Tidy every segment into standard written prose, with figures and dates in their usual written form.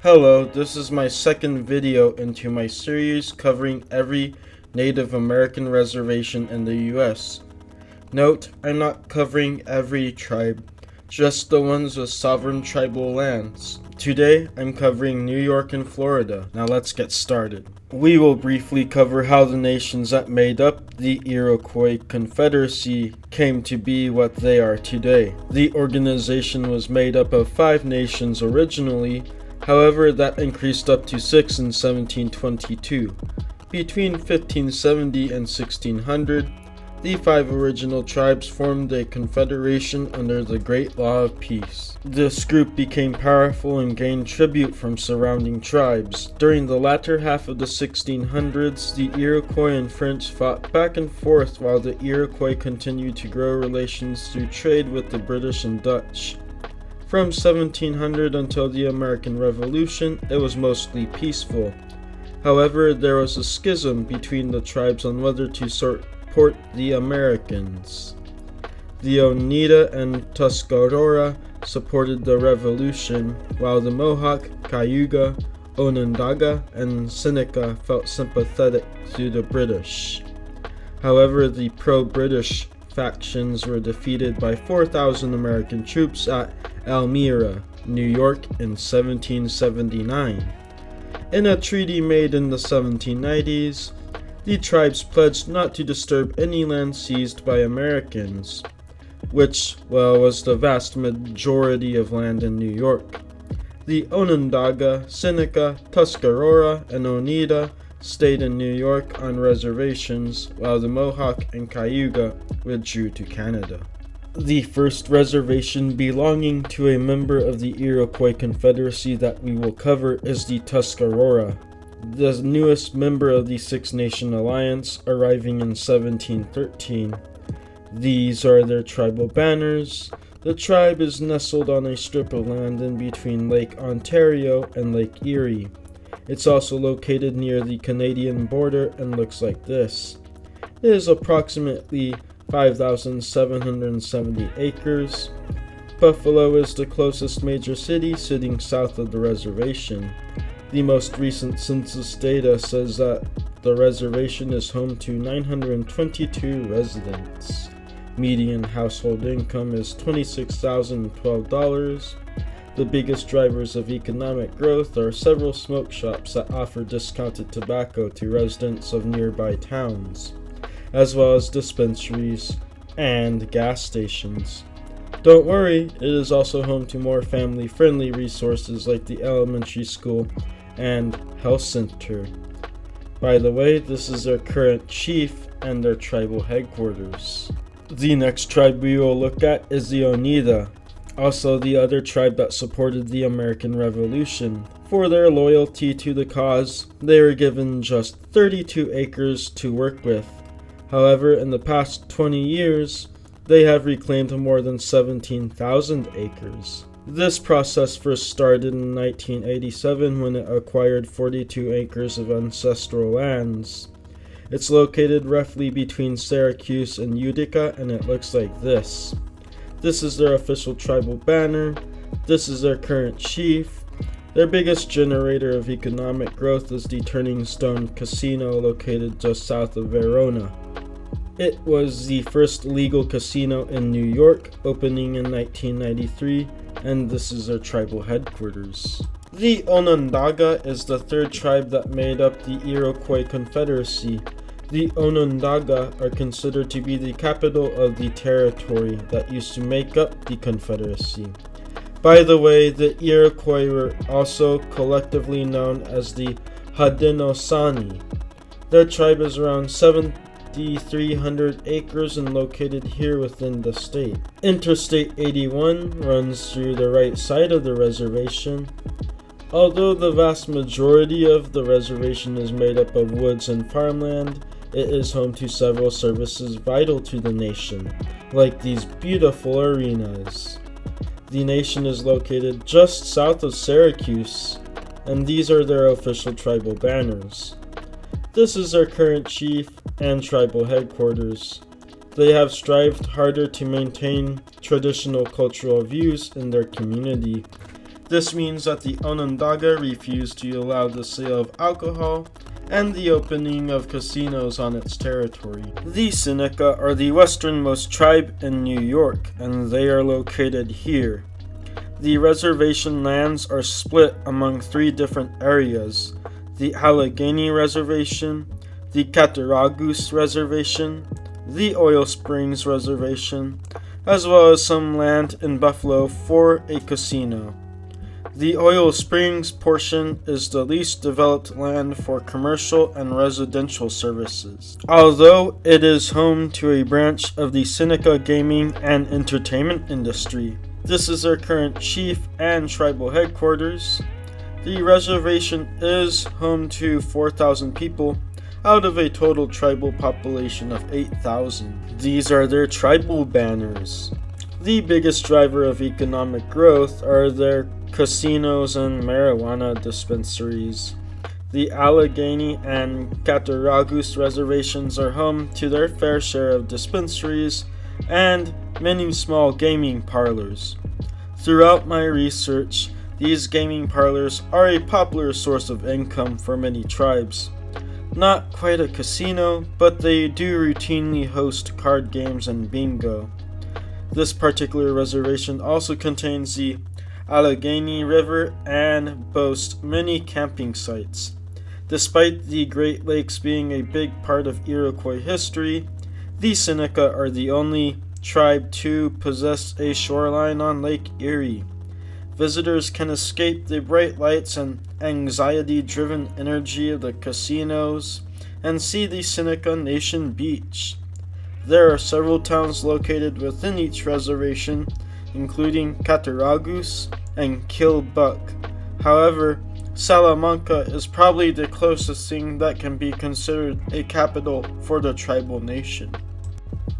Hello, this is my second video into my series covering every Native American reservation in the US. Note, I'm not covering every tribe, just the ones with sovereign tribal lands. Today, I'm covering New York and Florida. Now let's get started. We will briefly cover how the nations that made up the Iroquois Confederacy came to be what they are today. The organization was made up of 5 nations originally. However, that increased up to 6 in 1722. Between 1570 and 1600, the 5 original tribes formed a confederation under the Great Law of Peace. This group became powerful and gained tribute from surrounding tribes. During the latter half of the 1600s, the Iroquois and French fought back and forth while the Iroquois continued to grow relations through trade with the British and Dutch. From 1700 until the American Revolution, it was mostly peaceful. However, there was a schism between the tribes on whether to support the Americans. The Oneida and Tuscarora supported the revolution, while the Mohawk, Cayuga, Onondaga, and Seneca felt sympathetic to the British. However, the pro-British factions were defeated by 4,000 American troops at Elmira, New York in 1779. In a treaty made in the 1790s, the tribes pledged not to disturb any land seized by Americans, which, was the vast majority of land in New York. The Onondaga, Seneca, Tuscarora, and Oneida stayed in New York on reservations, while the Mohawk and Cayuga withdrew to Canada. The first reservation belonging to a member of the Iroquois Confederacy that we will cover is the Tuscarora, the newest member of the Six Nation Alliance, arriving in 1713. These are their tribal banners. The tribe is nestled on a strip of land in between Lake Ontario and Lake Erie. It's also located near the Canadian border and looks like this. It is approximately 5,770 acres. Buffalo is the closest major city, sitting south of the reservation. The most recent census data says that the reservation is home to 922 residents. Median household income is $26,012. The biggest drivers of economic growth are several smoke shops that offer discounted tobacco to residents of nearby towns, as well as dispensaries and gas stations. Don't worry, it is also home to more family-friendly resources like the elementary school and health center. By the way, this is their current chief and their tribal headquarters. The next tribe we will look at is the Oneida, also the other tribe that supported the American Revolution. For their loyalty to the cause, they were given just 32 acres to work with. However, in the past 20 years, they have reclaimed more than 17,000 acres. This process first started in 1987 when it acquired 42 acres of ancestral lands. It's located roughly between Syracuse and Utica, and it looks like this. This is their official tribal banner. This is their current chief. Their biggest generator of economic growth is the Turning Stone Casino located just south of Verona. It was the first legal casino in New York, opening in 1993, and this is their tribal headquarters. The Onondaga is the third tribe that made up the Iroquois Confederacy. The Onondaga are considered to be the capital of the territory that used to make up the Confederacy. By the way, the Iroquois were also collectively known as the Haudenosaunee. Their tribe is around 7,300 acres and located here within the state. Interstate 81 runs through the right side of the reservation. Although the vast majority of the reservation is made up of woods and farmland, it is home to several services vital to the nation, like these beautiful arenas. The nation is located just south of Syracuse, and these are their official tribal banners. This is their current chief and tribal headquarters. They have strived harder to maintain traditional cultural views in their community. This means that the Onondaga refused to allow the sale of alcohol and the opening of casinos on its territory. The Seneca are the westernmost tribe in New York, and they are located here. The reservation lands are split among 3 different areas: the Allegheny Reservation, the Cattaraugus Reservation, the Oil Springs Reservation, as well as some land in Buffalo for a casino. The Oil Springs portion is the least developed land for commercial and residential services, although it is home to a branch of the Seneca gaming and entertainment industry. This is their current chief and tribal headquarters. The reservation is home to 4,000 people out of a total tribal population of 8,000. These are their tribal banners. The biggest driver of economic growth are their casinos and marijuana dispensaries. The Allegheny and Cattaraugus reservations are home to their fair share of dispensaries and many small gaming parlors. Throughout my research, these gaming parlors are a popular source of income for many tribes. Not quite a casino, but they do routinely host card games and bingo. This particular reservation also contains the Allegheny River and boasts many camping sites. Despite the Great Lakes being a big part of Iroquois history, the Seneca are the only tribe to possess a shoreline on Lake Erie. Visitors can escape the bright lights and anxiety-driven energy of the casinos and see the Seneca Nation Beach. There are several towns located within each reservation, including Cattaraugus and Killbuck. However, Salamanca is probably the closest thing that can be considered a capital for the tribal nation.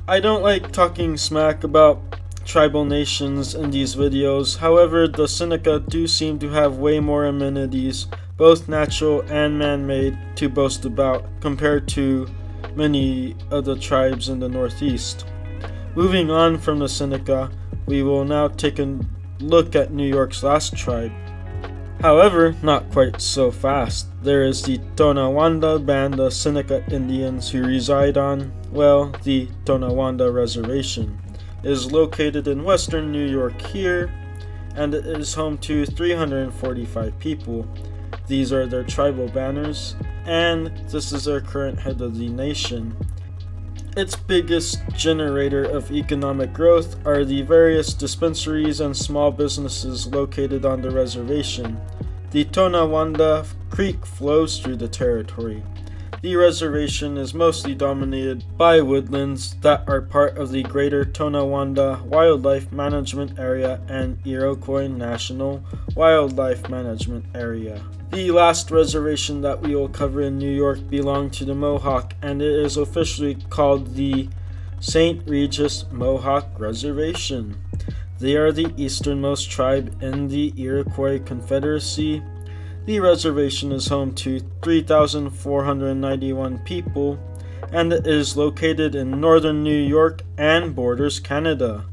I don't like talking smack about tribal nations in these videos. However, the Seneca do seem to have way more amenities, both natural and man-made, to boast about compared to many of the tribes in the Northeast. Moving on from the Seneca, we will now take a look at New York's last tribe. However, not quite so fast. There is the Tonawanda band of Seneca Indians who reside on, the Tonawanda Reservation. It is located in western New York here, and it is home to 345 people. These are their tribal banners, and this is their current head of the nation. Its biggest generator of economic growth are the various dispensaries and small businesses located on the reservation. The Tonawanda Creek flows through the territory. The reservation is mostly dominated by woodlands that are part of the Greater Tonawanda Wildlife Management Area and Iroquois National Wildlife Management Area. The last reservation that we will cover in New York belonged to the Mohawk, and it is officially called the St. Regis Mohawk Reservation. They are the easternmost tribe in the Iroquois Confederacy. The reservation is home to 3,491 people, and it is located in northern New York and borders Canada.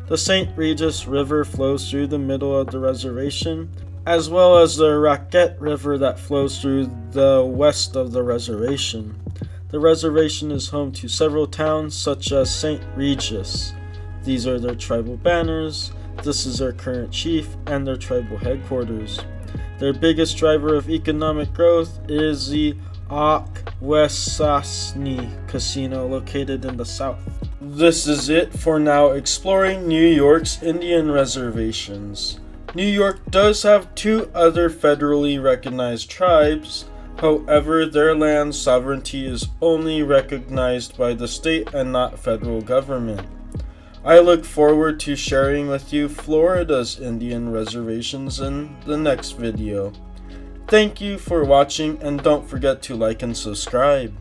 The St. Regis River flows through the middle of the reservation, as well as the Raquette River that flows through the west of the reservation. The reservation is home to several towns such as St. Regis. These are their tribal banners, this is their current chief, and their tribal headquarters. Their biggest driver of economic growth is the HAAWK Wesasni Casino located in the south. This is it for now exploring New York's Indian reservations. New York does have 2 other federally recognized tribes. However, their land sovereignty is only recognized by the state and not federal government. I look forward to sharing with you Florida's Indian reservations in the next video. Thank you for watching, and don't forget to like and subscribe.